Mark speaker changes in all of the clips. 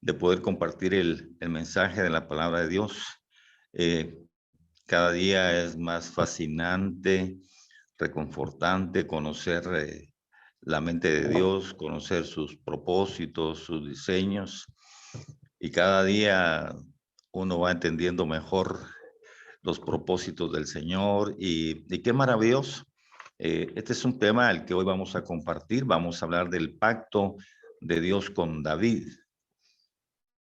Speaker 1: de poder compartir el mensaje de la palabra de Dios. Eh, Cada día es más fascinante, reconfortante conocer la mente de Dios, conocer sus propósitos, sus diseños, y cada día uno va entendiendo mejor los propósitos del Señor y qué maravilloso. Este es un tema al que hoy vamos a compartir. Vamos a hablar del pacto de Dios con David.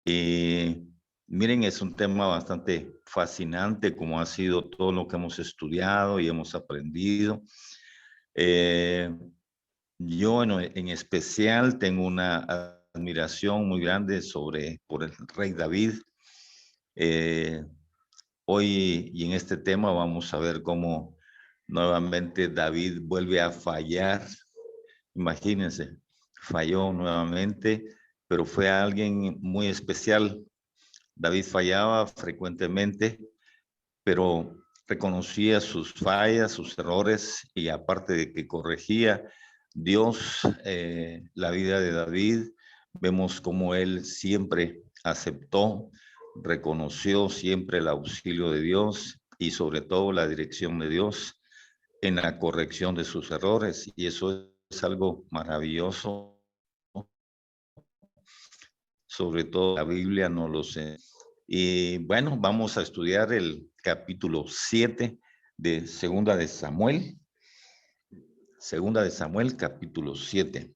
Speaker 1: Y miren, es un tema bastante fascinante, como ha sido todo lo que hemos estudiado y hemos aprendido. Yo en especial tengo una admiración muy grande por el rey David. Eh, Hoy y en este tema vamos a ver cómo nuevamente David vuelve a fallar. Imagínense, falló nuevamente, pero fue alguien muy especial. David fallaba frecuentemente, pero reconocía sus fallas, sus errores, y aparte de que corregía Dios la vida de David, vemos como él siempre aceptó, reconoció siempre el auxilio de Dios y sobre todo la dirección de Dios en la corrección de sus errores, y eso es algo maravilloso. Sobre todo la Biblia no lo sé. Y bueno, vamos a estudiar el capítulo 7 de Segunda de Samuel. Segunda de Samuel, capítulo 7.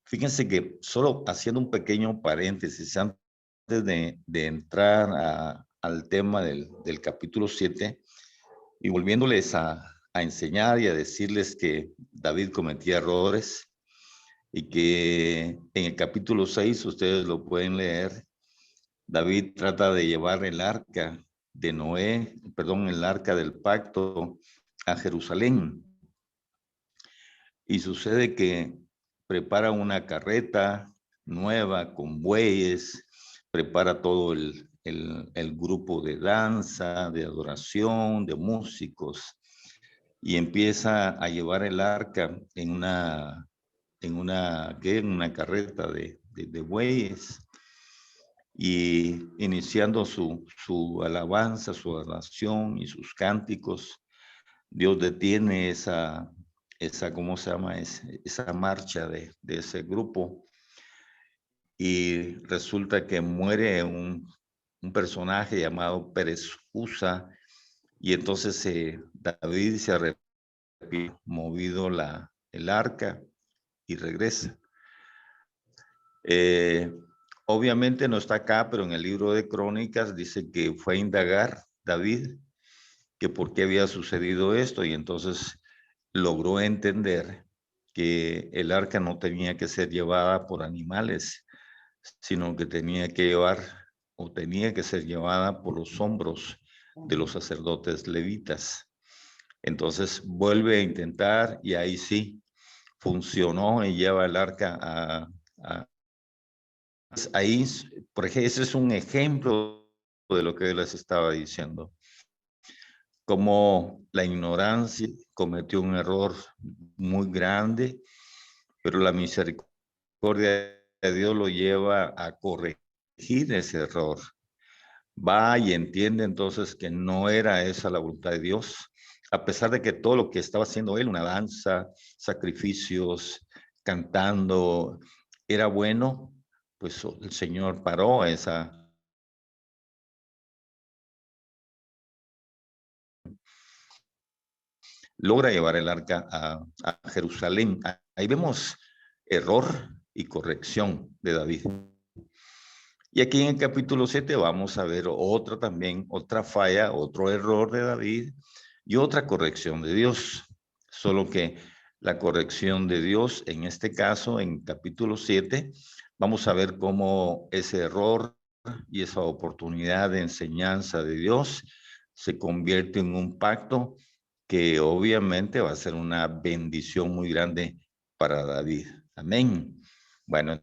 Speaker 1: Fíjense que solo haciendo un pequeño paréntesis antes de entrar al tema del capítulo 7 y volviéndoles a enseñar y a decirles que David cometía errores y que en el capítulo 6 ustedes lo pueden leer. David trata de llevar el arca de Noé, perdón, el arca del pacto a Jerusalén. Y sucede que prepara una carreta nueva con bueyes, prepara todo el grupo de danza, de adoración, de músicos, y empieza a llevar el arca en una carreta de bueyes, y iniciando su alabanza, su adoración y sus cánticos. Dios detiene ¿cómo se llama? Esa marcha de ese grupo, y resulta que muere un personaje llamado Pérez Usa, y entonces David se arrepiente, movido el arca, y regresa. Obviamente no está acá, pero en el libro de Crónicas dice que fue a indagar David que por qué había sucedido esto, y entonces logró entender que el arca no tenía que ser llevada por animales, sino que tenía que ser llevada por los hombros de los sacerdotes levitas. Entonces vuelve a intentar, y ahí sí funcionó, y lleva el arca ahí. Por ejemplo, ese es un ejemplo de lo que les estaba diciendo. Como la ignorancia cometió un error muy grande, pero la misericordia de Dios lo lleva a corregir ese error. Va y entiende entonces que no era esa la voluntad de Dios, a pesar de que todo lo que estaba haciendo él, una danza, sacrificios, cantando, era bueno, pues el Señor paró logra llevar el arca a Jerusalén. Ahí vemos error y corrección de David. Y aquí en el capítulo 7 vamos a ver otra falla, otro error de David y otra corrección de Dios. Solo que la corrección de Dios, en este caso, en capítulo 7, vamos a ver cómo ese error y esa oportunidad de enseñanza de Dios se convierte en un pacto que obviamente va a ser una bendición muy grande para David. Amén. Bueno,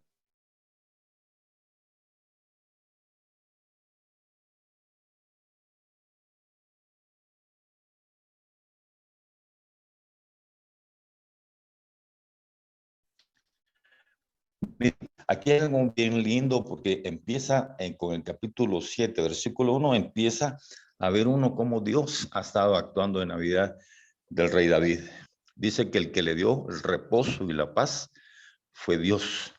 Speaker 1: Aquí hay algo bien lindo porque empieza con el capítulo 7, versículo 1, empieza a ver uno cómo Dios ha estado actuando en la vida del rey David. Dice que el que le dio el reposo y la paz fue Dios.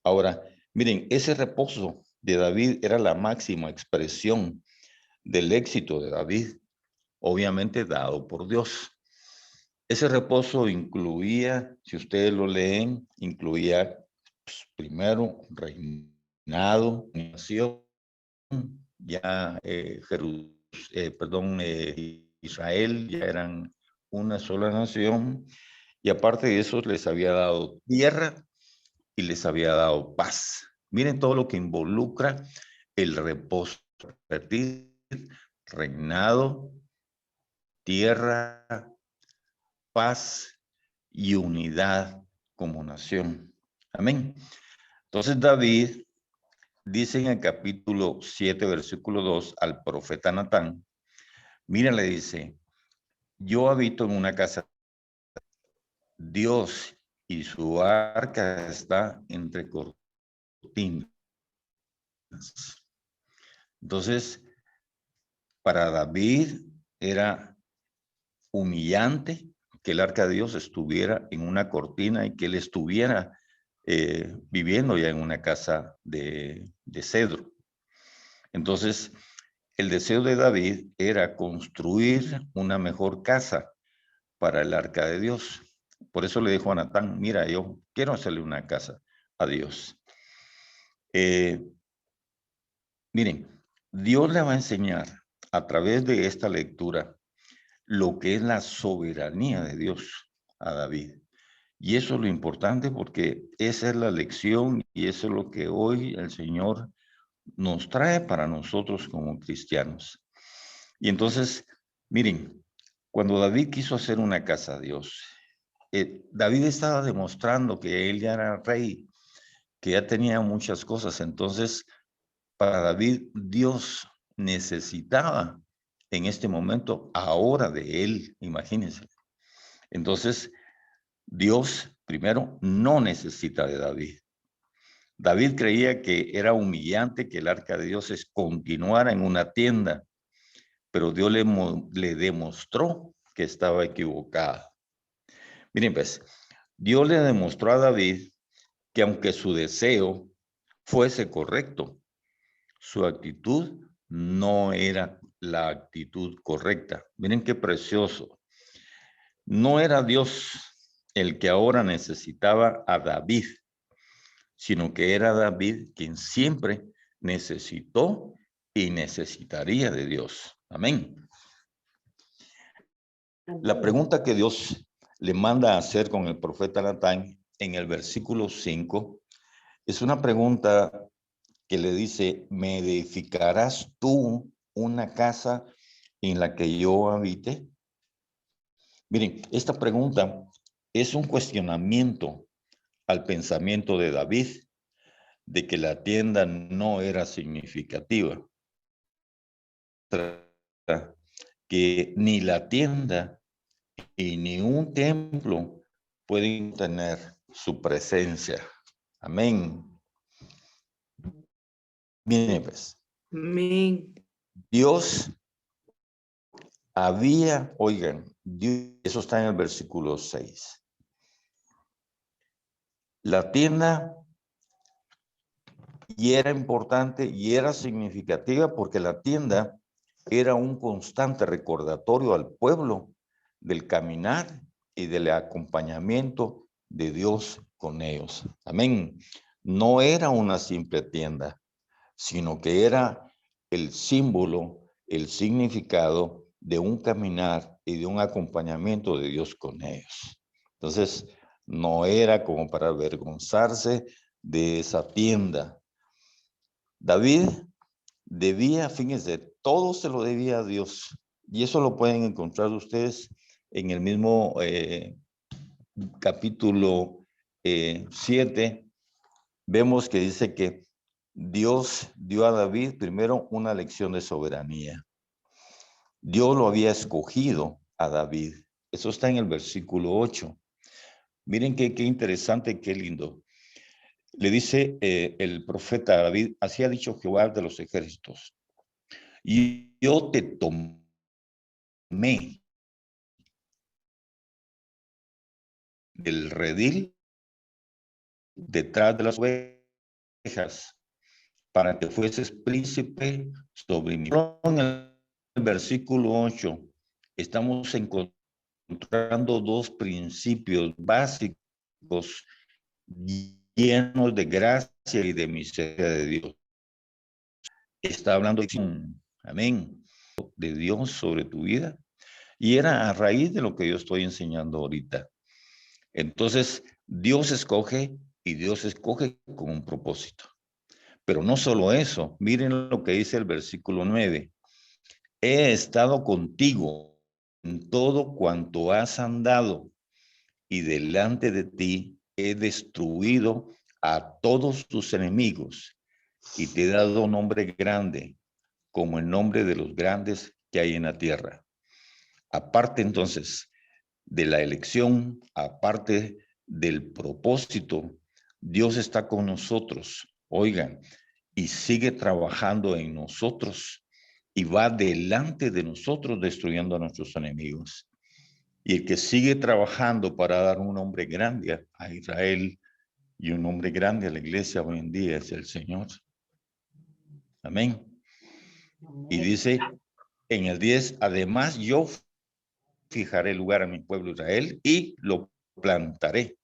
Speaker 1: Ahora, miren, ese reposo de David era la máxima expresión del éxito de David, obviamente dado por Dios. Ese reposo incluía, si ustedes lo leen, incluía pues, primero reinado, nación, ya Israel ya eran una sola nación, y aparte de eso les había dado tierra y les había dado paz. Miren todo lo que involucra el reposo, repetir, reinado, tierra, paz y unidad como nación. Amén. Entonces David dice en el capítulo 7, versículo 2, al profeta Natán, mira, le dice, yo habito en una casa, Dios y su arca está entre cortinas. Entonces, para David era humillante que el arca de Dios estuviera en una cortina y que él estuviera viviendo ya en una casa de cedro. Entonces, el deseo de David era construir una mejor casa para el arca de Dios. Por eso le dijo a Natán, mira, yo quiero hacerle una casa a Dios. Miren, Dios le va a enseñar a través de esta lectura lo que es la soberanía de Dios a David. Y eso es lo importante porque esa es la lección y eso es lo que hoy el Señor nos trae para nosotros como cristianos. Y entonces, miren, cuando David quiso hacer una casa a Dios, David estaba demostrando que él ya era rey, que ya tenía muchas cosas. Entonces, para David, Dios necesitaba en este momento ahora de él, imagínense. Entonces, Dios primero no necesita de David. David creía que era humillante que el arca de Dios continuara en una tienda, pero Dios le demostró que estaba equivocada. Miren, pues, Dios le demostró a David que aunque su deseo fuese correcto, su actitud no era la actitud correcta. Miren qué precioso. No era Dios el que ahora necesitaba a David, sino que era David quien siempre necesitó y necesitaría de Dios. Amén. La pregunta que Dios le manda a hacer con el profeta Natán en el versículo 5 es una pregunta que le dice, ¿me edificarás tú una casa en la que yo habite? Miren, esta pregunta es un cuestionamiento al pensamiento de David de que la tienda no era significativa, que ni la tienda y ni un templo pueden tener su presencia. Amén. Miren pues,
Speaker 2: Amén.
Speaker 1: Dios había, oigan, Dios, eso está en el versículo 6. La tienda y era importante y era significativa porque la tienda era un constante recordatorio al pueblo del caminar y del acompañamiento de Dios con ellos. Amén. No era una simple tienda, sino que era el símbolo, el significado de un caminar y de un acompañamiento de Dios con ellos. Entonces, no era como para avergonzarse de esa tienda. David debía, fíjense, todo se lo debía a Dios. Y eso lo pueden encontrar ustedes en el mismo capítulo 7. Vemos que dice que Dios dio a David primero una lección de soberanía. Dios lo había escogido a David. Eso está en el versículo 8. Miren qué interesante, qué lindo. Le dice el profeta David, así ha dicho Jehová de los ejércitos, y yo te tomé del redil detrás de las ovejas para que fueses príncipe sobre mi pueblo. En el versículo 8 estamos encontrando dos principios básicos llenos de gracia y de misericordia de Dios. Está hablando, amén, de Dios sobre tu vida, y era a raíz de lo que yo estoy enseñando ahorita. Entonces, Dios escoge y Dios escoge con un propósito. Pero no solo eso, miren lo que dice el versículo 9. He estado contigo en todo cuanto has andado, y delante de ti he destruido a todos tus enemigos, y te he dado nombre grande, como el nombre de los grandes que hay en la tierra. Aparte entonces de la elección, aparte del propósito, Dios está con nosotros. Oigan, y sigue trabajando en nosotros y va delante de nosotros destruyendo a nuestros enemigos. Y el que sigue trabajando para dar un nombre grande a Israel y un nombre grande a la iglesia hoy en día es el Señor. Amén. Y dice en el 10, además yo fijaré lugar a mi pueblo Israel y lo plantaré.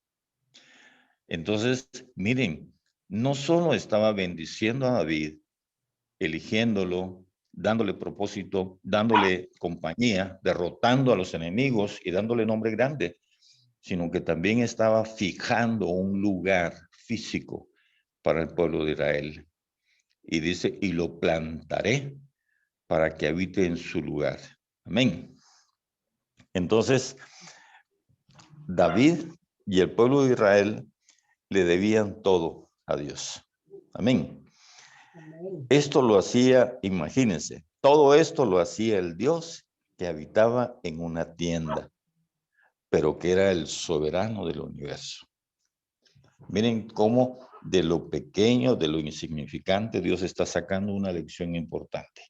Speaker 1: Entonces, miren, no solo estaba bendiciendo a David, eligiéndolo, dándole propósito, dándole compañía, derrotando a los enemigos y dándole nombre grande, sino que también estaba fijando un lugar físico para el pueblo de Israel. Y dice, y lo plantaré para que habite en su lugar. Amén. Entonces, David y el pueblo de Israel le debían todo a Dios. Amén. Esto lo hacía, imagínense, todo esto lo hacía el Dios que habitaba en una tienda, pero que era el soberano del universo. Miren cómo de lo pequeño, de lo insignificante, Dios está sacando una lección importante.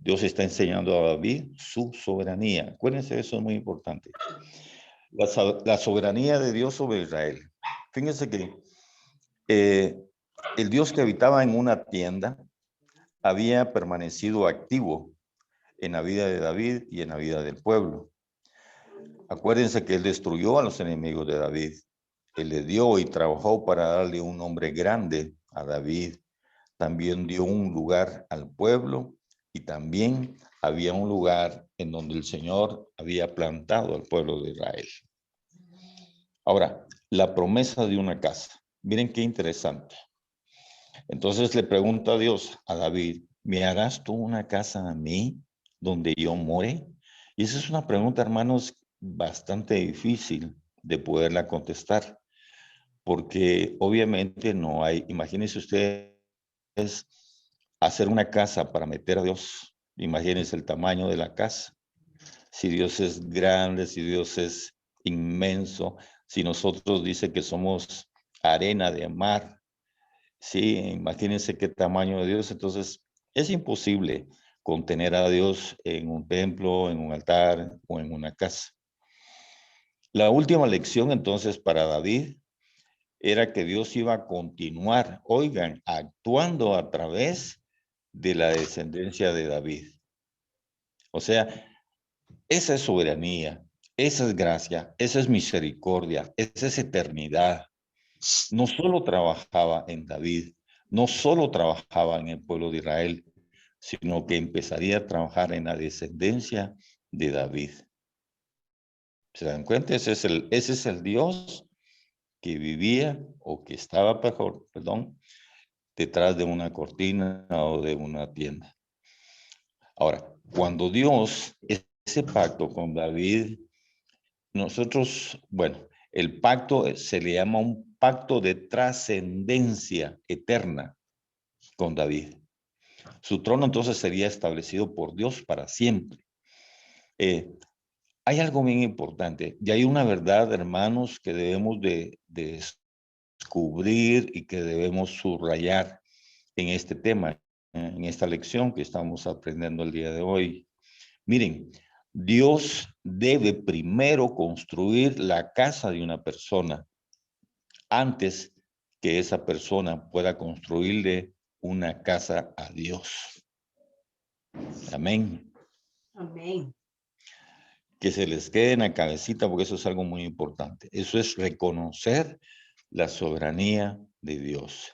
Speaker 1: Dios está enseñando a David su soberanía. Acuérdense, eso es muy importante. La soberanía de Dios sobre Israel. Fíjense que el Dios que habitaba en una tienda había permanecido activo en la vida de David y en la vida del pueblo. Acuérdense que él destruyó a los enemigos de David. Él le dio y trabajó para darle un nombre grande a David. También dio un lugar al pueblo y también había un lugar en donde el Señor había plantado al pueblo de Israel. Ahora, la promesa de una casa. Miren qué interesante. Entonces le pregunta a Dios, a David, ¿me harás tú una casa a mí donde yo more? Y esa es una pregunta, hermanos, bastante difícil de poderla contestar, porque obviamente no hay, imagínense ustedes hacer una casa para meter a Dios, imagínense el tamaño de la casa, si Dios es grande, si Dios es inmenso, si nosotros dice que somos arena de mar, sí, imagínense qué tamaño de Dios. Entonces, es imposible contener a Dios en un templo, en un altar o en una casa. La última lección entonces para David era que Dios iba a continuar, oigan, actuando a través de la descendencia de David. O sea, esa es soberanía, esa es gracia, esa es misericordia, esa es eternidad. No solo trabajaba en David, no solo trabajaba en el pueblo de Israel, sino que empezaría a trabajar en la descendencia de David. ¿Se dan cuenta? Ese es el Dios que vivía o que estaba, perdón, detrás de una cortina o de una tienda. Ahora, cuando Dios, ese pacto con David, nosotros, bueno, el pacto se le llama un pacto de trascendencia eterna con David. Su trono entonces sería establecido por Dios para siempre. Hay algo bien importante y hay una verdad, hermanos, que debemos de descubrir y que debemos subrayar en este tema, en esta lección que estamos aprendiendo el día de hoy. Miren, Dios debe primero construir la casa de una persona antes que esa persona pueda construirle una casa a Dios. Amén.
Speaker 2: Amén.
Speaker 1: Que se les quede en la cabecita porque eso es algo muy importante. Eso es reconocer la soberanía de Dios.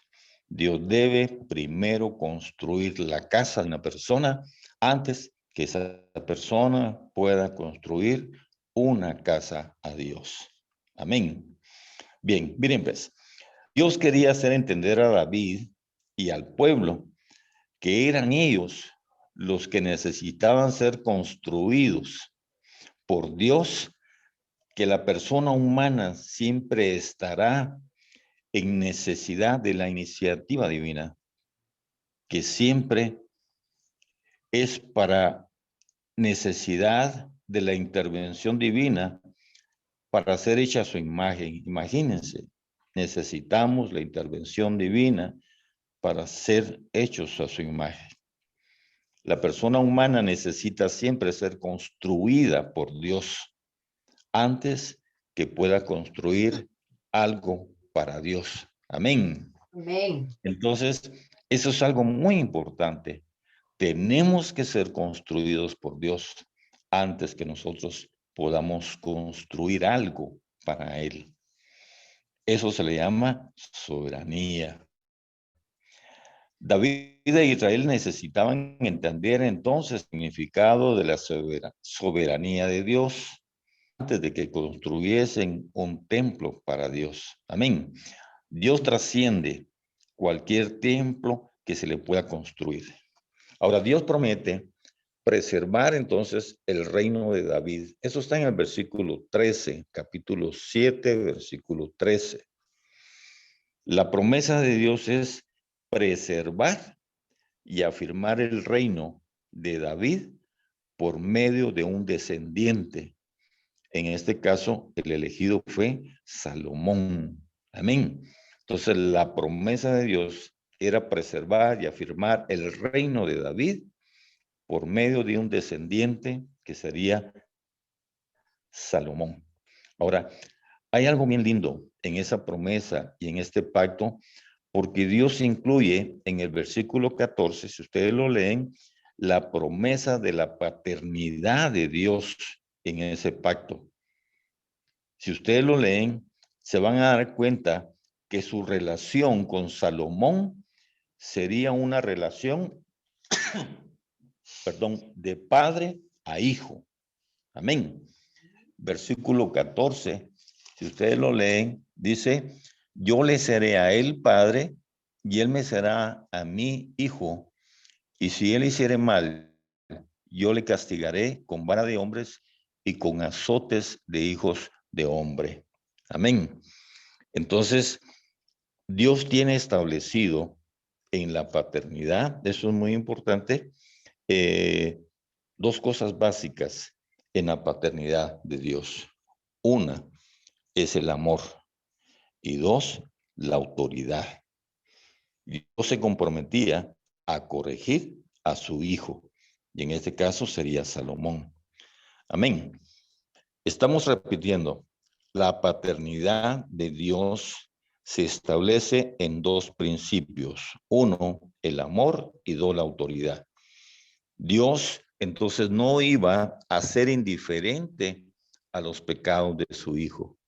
Speaker 1: Dios debe primero construir la casa de una persona antes que esa persona pueda construir una casa a Dios. Amén. Bien, miren pues, Dios quería hacer entender a David y al pueblo que eran ellos los que necesitaban ser construidos por Dios, que la persona humana siempre estará en necesidad de la iniciativa divina, que siempre es para necesidad de la intervención divina para ser hecha a su imagen. Imagínense, necesitamos la intervención divina para ser hechos a su imagen. La persona humana necesita siempre ser construida por Dios antes que pueda construir algo para Dios. Amén.
Speaker 2: Amén.
Speaker 1: Entonces, eso es algo muy importante. Tenemos que ser construidos por Dios antes que nosotros podamos construir algo para Él. Eso se le llama soberanía. David e Israel necesitaban entender entonces el significado de la soberanía de Dios antes de que construyesen un templo para Dios. Amén. Dios trasciende cualquier templo que se le pueda construir. Ahora, Dios promete preservar entonces el reino de David. Eso está en el versículo 13, capítulo 7, versículo 13. La promesa de Dios es preservar y afirmar el reino de David por medio de un descendiente. En este caso, el elegido fue Salomón. Amén. Entonces, la promesa de Dios era preservar y afirmar el reino de David por medio de un descendiente que sería Salomón. Ahora, hay algo bien lindo en esa promesa y en este pacto, porque Dios incluye en el versículo 14, si ustedes lo leen, la promesa de la paternidad de Dios en ese pacto. Si ustedes lo leen, se van a dar cuenta que su relación con Salomón sería una relación, perdón, de padre a hijo. Amén. Versículo 14, si ustedes lo leen, dice, yo le seré a él padre y él me será a mí hijo. Y si él hiciere mal, yo le castigaré con vara de hombres y con azotes de hijos de hombre. Amén. Entonces, Dios tiene establecido en la paternidad, eso es muy importante, dos cosas básicas en la paternidad de Dios. Una es el amor y dos, la autoridad. Dios se comprometía a corregir a su hijo y en este caso sería Salomón. Amén. Estamos repitiendo, la paternidad de Dios se establece en dos principios. Uno, el amor y dos, la autoridad. Dios entonces no iba a ser indiferente a los pecados de su hijo,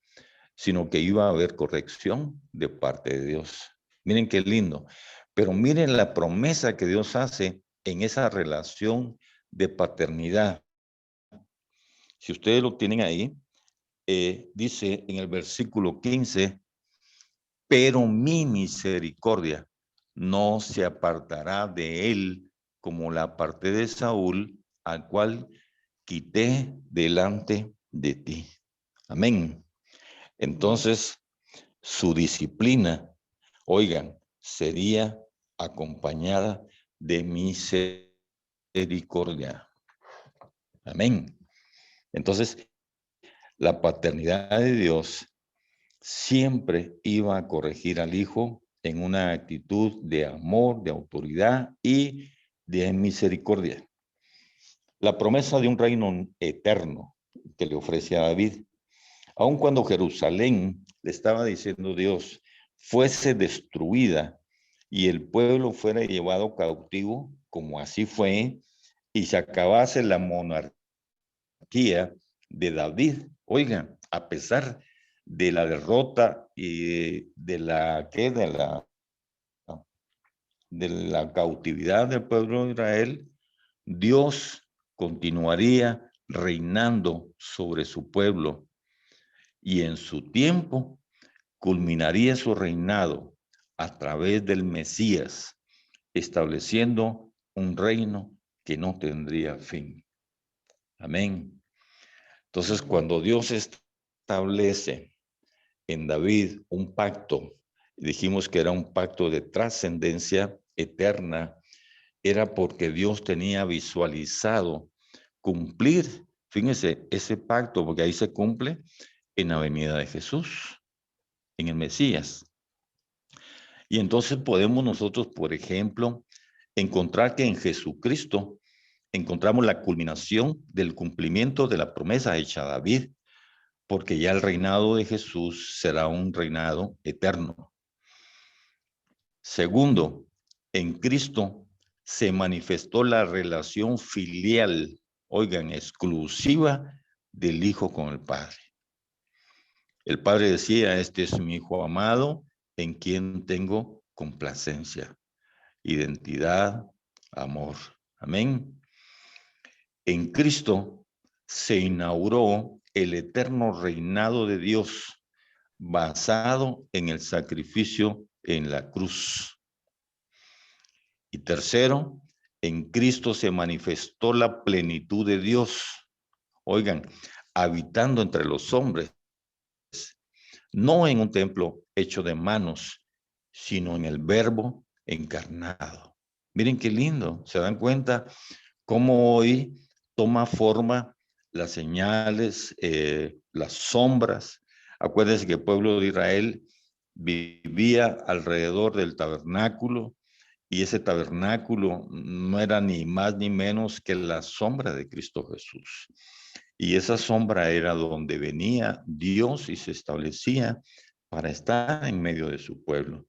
Speaker 1: sino que iba a haber corrección de parte de Dios. Miren qué lindo. Pero miren la promesa que Dios hace en esa relación de paternidad. Si ustedes lo tienen ahí, dice en el versículo 15, pero mi misericordia no se apartará de él como la aparté de Saúl, al cual quité delante de ti. Amén. Entonces, su disciplina, oigan, sería acompañada de misericordia. Amén. Entonces, la paternidad de Dios siempre iba a corregir al Hijo en una actitud de amor, de autoridad y de misericordia. La promesa de un reino eterno que le ofrece a David, aun cuando Jerusalén, le estaba diciendo Dios, fuese destruida y el pueblo fuera llevado cautivo, como así fue, y se acabase la monarquía de David. Oigan, a pesar de la derrota y de la cautividad del pueblo de Israel, Dios continuaría reinando sobre su pueblo y en su tiempo culminaría su reinado a través del Mesías, estableciendo un reino que no tendría fin. Amén. Entonces, cuando Dios establece en David un pacto, dijimos que era un pacto de trascendencia eterna, era porque Dios tenía visualizado cumplir, fíjense, ese pacto, porque ahí se cumple en la venida de Jesús, en el Mesías. Y entonces podemos nosotros, por ejemplo, encontrar que en Jesucristo encontramos la culminación del cumplimiento de la promesa hecha a David, porque ya el reinado de Jesús será un reinado eterno. Segundo, en Cristo se manifestó la relación filial, oigan, exclusiva del Hijo con el Padre. El Padre decía, este es mi Hijo amado, en quien tengo complacencia, identidad, amor. Amén. En Cristo se inauguró el eterno reinado de Dios basado en el sacrificio en la cruz. Y tercero, en Cristo se manifestó la plenitud de Dios. Oigan, habitando entre los hombres, no en un templo hecho de manos, sino en el Verbo encarnado. Miren qué lindo, ¿se dan cuenta cómo hoy toma forma las señales, las sombras? Acuérdense que el pueblo de Israel vivía alrededor del tabernáculo y ese tabernáculo no era ni más ni menos que la sombra de Cristo Jesús. Y esa sombra era donde venía Dios y se establecía para estar en medio de su pueblo.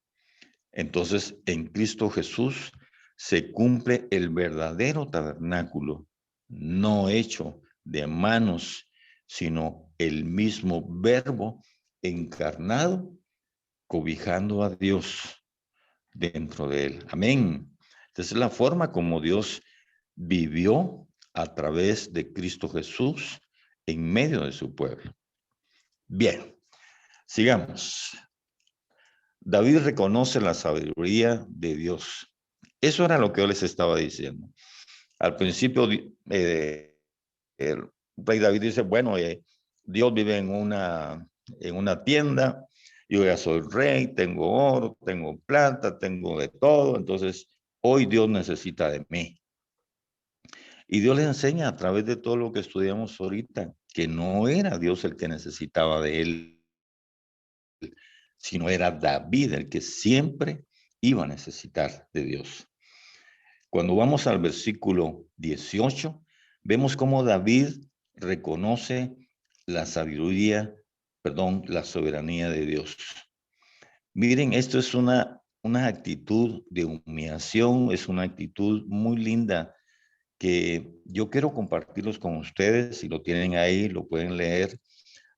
Speaker 1: Entonces, en Cristo Jesús se cumple el verdadero tabernáculo, no hecho de manos, sino el mismo Verbo encarnado, cobijando a Dios dentro de él. Amén. Esa es la forma como Dios vivió a través de Cristo Jesús en medio de su pueblo. Bien, sigamos. David reconoce la sabiduría de Dios. Eso era lo que yo les estaba diciendo. Al principio, el rey David dice, bueno, Dios vive en una tienda, yo ya soy rey, tengo oro, tengo plata, tengo de todo, entonces hoy Dios necesita de mí. Y Dios le enseña a través de todo lo que estudiamos ahorita, que no era Dios el que necesitaba de él, sino era David el que siempre iba a necesitar de Dios. Cuando vamos al versículo 18, vemos cómo David reconoce la sabiduría, la soberanía de Dios. Miren, esto es una actitud de humillación, es una actitud muy linda que yo quiero compartirlos con ustedes. Si lo tienen ahí, lo pueden leer,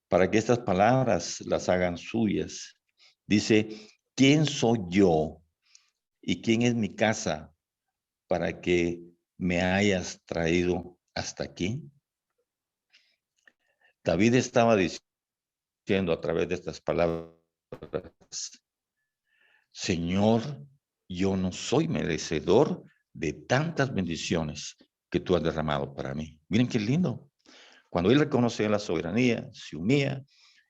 Speaker 1: para que estas palabras las hagan suyas. Dice, ¿quién soy yo y quién es mi casa para que me hayas traído hasta aquí? David estaba diciendo a través de estas palabras, Señor, yo no soy merecedor de tantas bendiciones que tú has derramado para mí. Miren qué lindo. Cuando él reconoce la soberanía, se humilla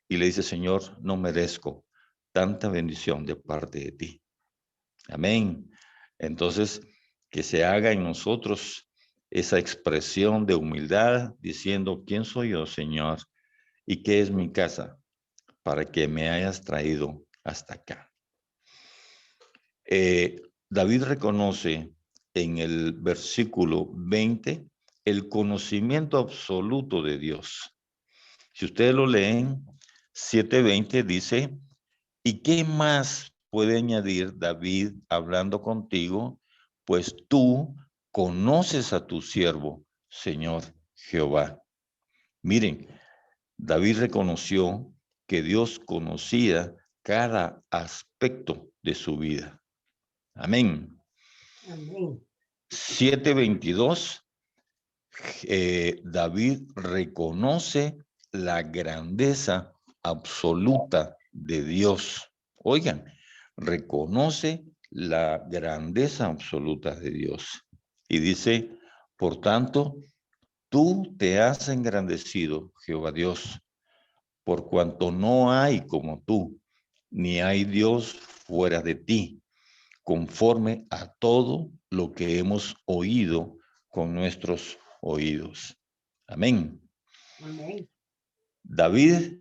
Speaker 1: y le dice, Señor, no merezco tanta bendición de parte de ti. Amén. Entonces, que se haga en nosotros esa expresión de humildad, diciendo, ¿quién soy yo, Señor? ¿Y qué es mi casa? para que me hayas traído hasta acá. David reconoce en el versículo 20 el conocimiento absoluto de Dios. Si ustedes lo leen, 7:20 dice, ¿y qué más puede añadir David hablando contigo? Pues tú conoces a tu siervo, Señor Jehová. Miren, David reconoció que Dios conocía cada aspecto de su vida. Amén.
Speaker 2: Amén.
Speaker 1: 7:22, David reconoce la grandeza absoluta de Dios. Oigan, reconoce la grandeza absoluta de Dios. Y dice, por tanto, tú te has engrandecido, Jehová Dios, por cuanto no hay como tú, ni hay Dios fuera de ti, conforme a todo lo que hemos oído con nuestros oídos. Amén.
Speaker 2: Amén.
Speaker 1: David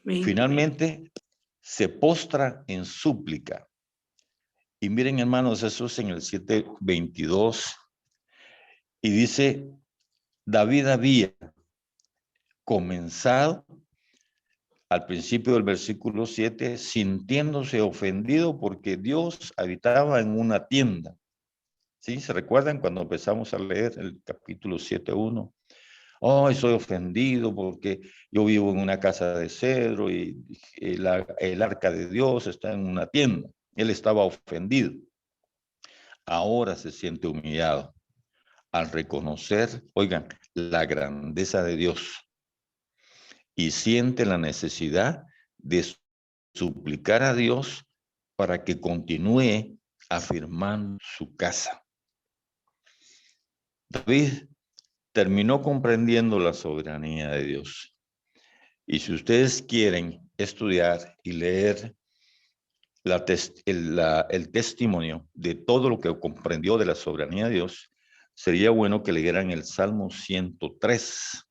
Speaker 3: Amén.
Speaker 1: finalmente se postra en súplica. Y miren, hermanos, eso es en el 7:22. Y dice, David había comenzado al principio del versículo 7, sintiéndose ofendido porque Dios habitaba en una tienda. ¿Sí? ¿Se recuerdan cuando empezamos a leer el capítulo 7:1? Oh, estoy ofendido porque yo vivo en una casa de cedro y el arca de Dios está en una tienda. Él estaba ofendido. Ahora se siente humillado al reconocer, oigan, la grandeza de Dios y siente la necesidad de suplicar a Dios para que continúe afirmando su casa. David terminó comprendiendo la soberanía de Dios. Y si ustedes quieren estudiar y leer el testimonio de todo lo que comprendió de la soberanía de Dios, sería bueno que leyeran el Salmo 103,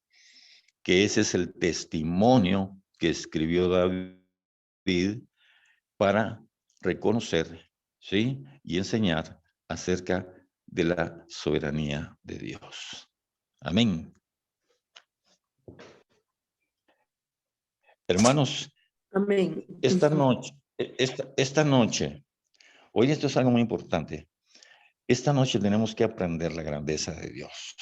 Speaker 1: que ese es el testimonio que escribió David para reconocer, ¿sí? Y enseñar acerca de la soberanía de Dios. Amén. Hermanos,
Speaker 3: Amén.
Speaker 1: esta noche, hoy esto es algo muy importante. Esta noche tenemos que aprender la grandeza de Dios.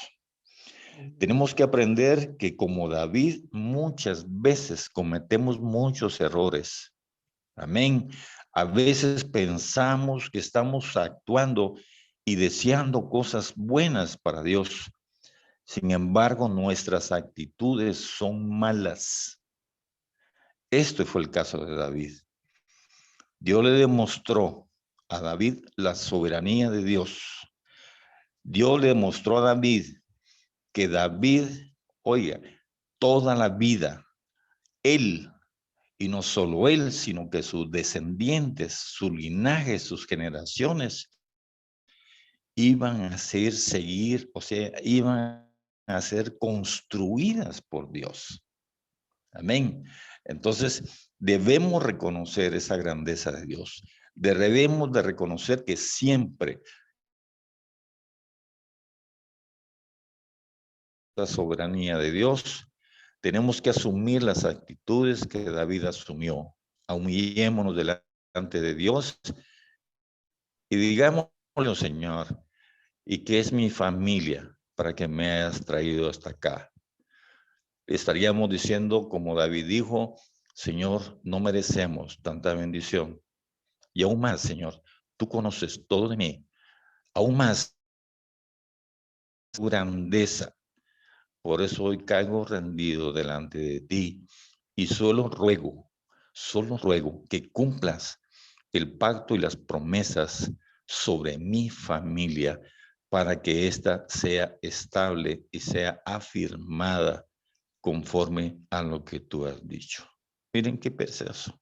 Speaker 1: Tenemos que aprender que como David muchas veces cometemos muchos errores. Amén. A veces pensamos que estamos actuando y deseando cosas buenas para Dios. Sin embargo, nuestras actitudes son malas. Este fue el caso de David. Dios le demostró a David la soberanía de Dios. Dios le demostró a David que David, oiga, toda la vida, él, y no solo él, sino que sus descendientes, su linaje, sus generaciones, iban a seguir, o sea, iban a ser construidas por Dios. Amén. Entonces, debemos reconocer esa grandeza de Dios. Debemos de reconocer que siempre la soberanía de Dios, tenemos que asumir las actitudes que David asumió. Humillémonos delante de Dios y digámosle, Señor, ¿y qué es mi familia para que me hayas traído hasta acá? Estaríamos diciendo, como David dijo, Señor, no merecemos tanta bendición. Y aún más, Señor, tú conoces todo de mí. Aún más, tu grandeza. Por eso hoy caigo rendido delante de ti y solo ruego que cumplas el pacto y las promesas sobre mi familia para que ésta sea estable y sea afirmada conforme a lo que tú has dicho. Miren qué precioso.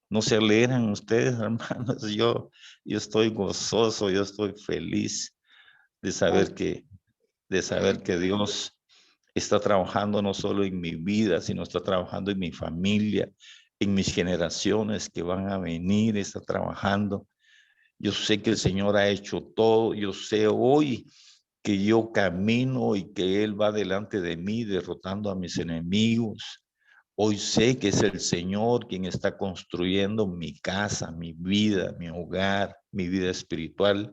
Speaker 1: No se alegran ustedes, hermanos. Yo estoy gozoso, yo estoy feliz de saber que Dios está trabajando no solo en mi vida, sino está trabajando en mi familia, en mis generaciones que van a venir, está trabajando. Yo sé que el Señor ha hecho todo. Yo sé hoy que yo camino y que Él va delante de mí derrotando a mis enemigos. Hoy sé que es el Señor quien está construyendo mi casa, mi vida, mi hogar, mi vida espiritual,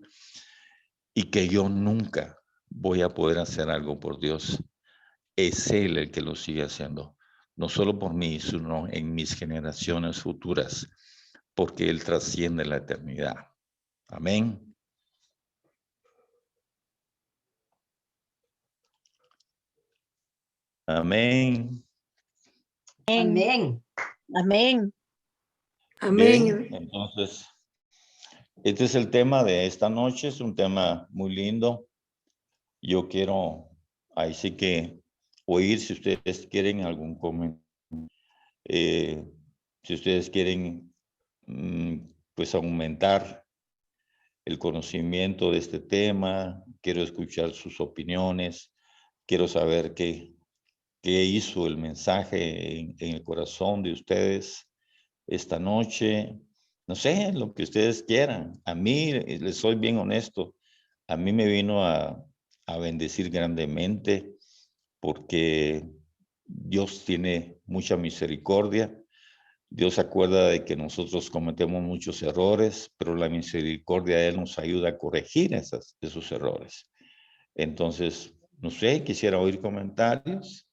Speaker 1: y que yo nunca voy a poder hacer algo por Dios. Es Él el que lo sigue haciendo, no solo por mí, sino en mis generaciones futuras, porque Él trasciende la eternidad. Amén. Amén.
Speaker 2: Amén.
Speaker 4: Amén.
Speaker 1: Bien,
Speaker 3: Amén.
Speaker 1: entonces, este es el tema de esta noche, es un tema muy lindo. Yo quiero, ahí sí que oír si ustedes quieren algún comentario, si ustedes quieren, pues aumentar el conocimiento de este tema, quiero escuchar sus opiniones, quiero saber qué hizo el mensaje en el corazón de ustedes esta noche. No sé, lo que ustedes quieran. A mí, les soy bien honesto, a mí me vino a bendecir grandemente porque Dios tiene mucha misericordia. Dios se acuerda de que nosotros cometemos muchos errores, pero la misericordia de Él nos ayuda a corregir esos errores. Entonces, no sé, quisiera oír comentarios.